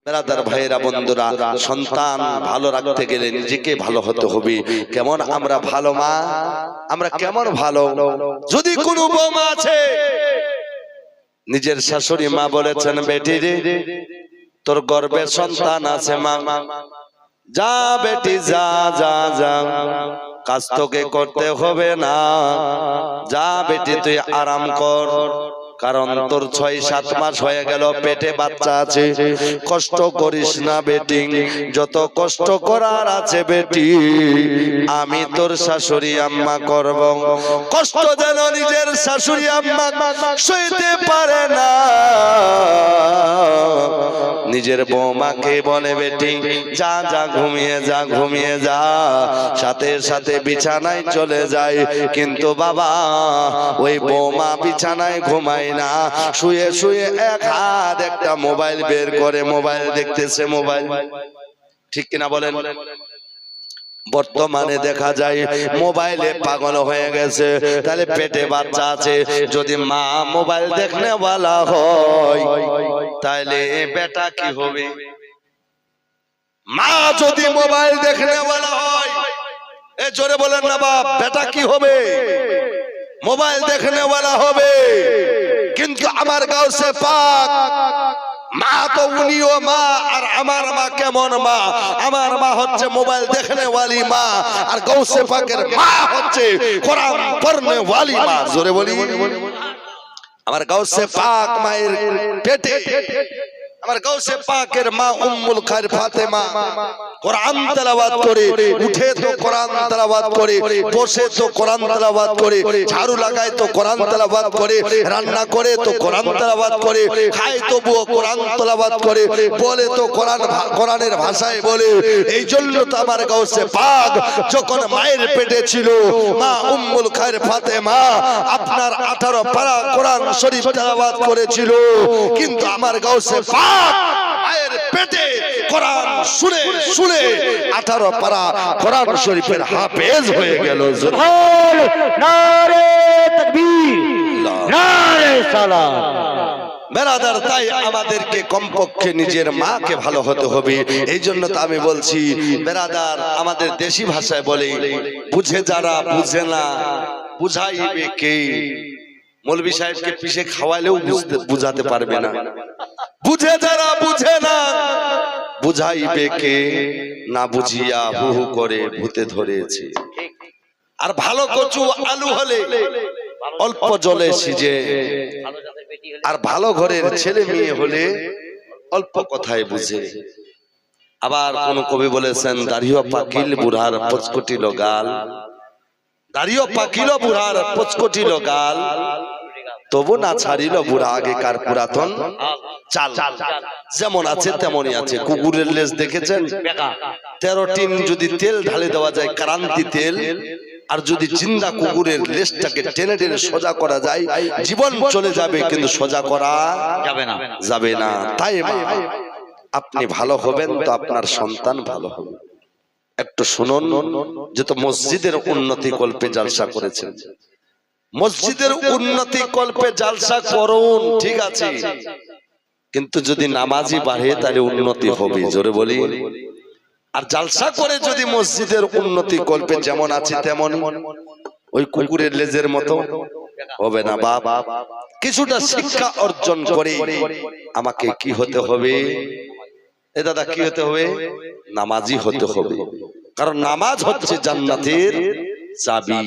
বেরাদার ভাইরা বন্ধুরা, সন্তান ভালো রাখতে গেলে নিজেকে ভালো হতে হবে। কেমন আমরা ভালো মা, আমরা কেমন ভালো। যদি কোনো বৌমা আছে, নিজের শাশুড়ি মা বলেছেন, বেটি রে তোর গর্ভের সন্তান আছে মা, যা বেটি যা যা যা, কাজ তোকে করতে হবে না, যা বেটি তুই আরাম কর, কারণ তোর 6-7 মাস হয়ে গেল, পেটে বাচ্চা আছে, কষ্ট করিস না বেটি, যত কষ্ট করার আছে বেটি আমি তোর শাশুড়ি আম্মা করব। কষ্ট যেন নিজের শাশুড়ি আম্মা সইতে পারে না, নিজের বৌমাকে বলে, বেটি যা যা ঘুমিয়ে যা ঘুমিয়ে যা, সাথে সাথে বিছানায় চলে যায়। কিন্তু বাবা ওই বৌমা বিছানায় ঘুমায় না, শুয়ে শুয়ে এক হাত একটা মোবাইল বের করে মোবাইল দেখতেছে। মোবাইল, ঠিক কিনা বলেন? বর্তমানে দেখা যায় মোবাইলে পাগল হয়ে গেছে। তাহলে পেটে বাচ্চা আছে, যদি মা মোবাইল দেখনে वाला হয় তাহলে বেটা কি হবে? মা যদি মোবাইল দেখনে वाला হয়, এ জোরে বলেন না বাপ, বেটা কি হবে? মোবাইল দেখনে वाला হবে। কিন্তু আমার গাউসে পাক মা তো উনিও মা, আর আমার মা কেমন মা? আমার মা হচ্ছে মোবাইল দেখনে वाली মা, আর গাউসে পাকের মা হচ্ছে কোরআন পড়নে वाली মা। জোরে বলি, আমার গাউসে পাক মায়ের পেটে, আমার গাউসে পাকের মা উম্মুল খায়র ফাতেমা কোরআন তেলাওয়াত করে, উঠে তো কোরআন তেলাওয়াত করে, বসে তো কোরআন তেলাওয়াত করে, ঝাড়ু লাগায় তো কোরআন তেলাওয়াত করে, রান্না করে তো কোরআন তেলাওয়াত করে, খায় তো বুও কোরআন তেলাওয়াত করে, বলে তো কোরআনের ভাষায় বলে। এই জন্য তো আমার গাউসে পাক যখন মায়ের পেটে ছিল, মা উম্মুল খায়র ফাতেমা আপনার 18 পারা কোরআন শরীফ তেলাওয়াত করেছিল। কিন্তু আমার গাউসে পাক মায়ের পেটে কোরআন শুনে শুনে 18 পারা কোরআন শরীফের হাফেজ হয়ে গেল। নারে তাকবীর, নারে সালাম। বেরাদার, তাই আমাদেরকে কমপক্ষে নিজের মাকে ভালো হতে হবে। এই জন্য তো আমি বলছি বেরাদার, আমাদের দেশি ভাষায় বলে, বুঝে যারা বুঝে না বুঝাইবে কে। মৌলভী সাহেবকে পিষে খাওয়ালেও বুঝাতে পারবে না। বুঝে যারা বুঝে না বুঝাইবে কে, না বুঝিয়া হু হু করে ভূতে ধরেছে। আর ভালো কচু আলু হলে অল্প জলে সিজে, আর ভালো ঘরের ছেলে মেয়ে হলে অল্প কথায় বুঝে। আবার কোন কবি বলেছেন, দাড়িও পাকিল বুড়ার পচকটিল গাল, দাড়িও পাকিল বুড়ার পচকটিল গাল, তবু না ছাড়িল বুড়া আগেকার পুরাতন চাল। যেমন আছে তেমনই আছে। কুকুরের লেজ দেখেছেন? 13 টিন যদি তেল ঢালে দেওয়া যায়, ক্রান্তি তেল, আর যদি জিন্দা কুকুরের লেজটাকে টেনে টেনে সোজা করা যায়, জীবন চলে যাবে, কিন্তু সোজা করা যাবে না। তাই আপনি ভালো হবেন তো আপনার সন্তান ভালো হবে। একটু শুনুন, যেহেতু মসজিদের উন্নতি কল্পে জালসা করেছেন, মসজিদের উন্নতি কল্পে জালসা করুন, ঠিক আছে, কিন্তু যদি নামাজি বাড়ে তাহলে উন্নতি হবে। জোরে বলি। আর জালসা করে যদি মসজিদের উন্নতি কল্পে যেমন আছে তেমন ওই কুকুরের লেজের মতো হবে না। বাবা, কিছুটা শিক্ষা অর্জন করে আমাকে কি হতে হবে? এ দাদা, কি হতে হবে? নামাজি হতে হবে। কারণ নামাজ হচ্ছে জান্নাতের চাবি।